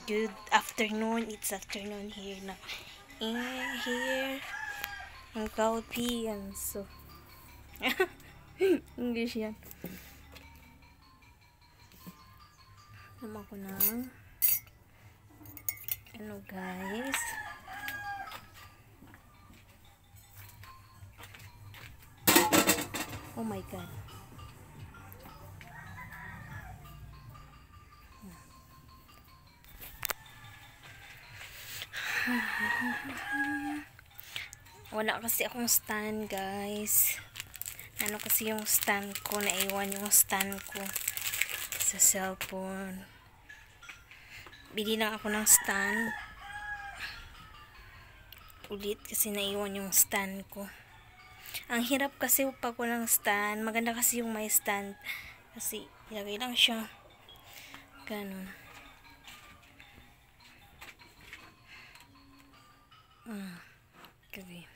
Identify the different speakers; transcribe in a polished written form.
Speaker 1: Good afternoon. It's afternoon here now. Here in coffee and so English yan. Naman ko ng ano guys. Oh my god. Wala kasi akong stand guys. Ano kasi yung stand ko, naiwan yung stand ko sa cellphone. Bili lang ako ng stand ulit kasi naiwan yung stand ko. Ang hirap kasi pag walang stand. Maganda kasi yung may stand kasi ilagay lang siya ganun. Gabi.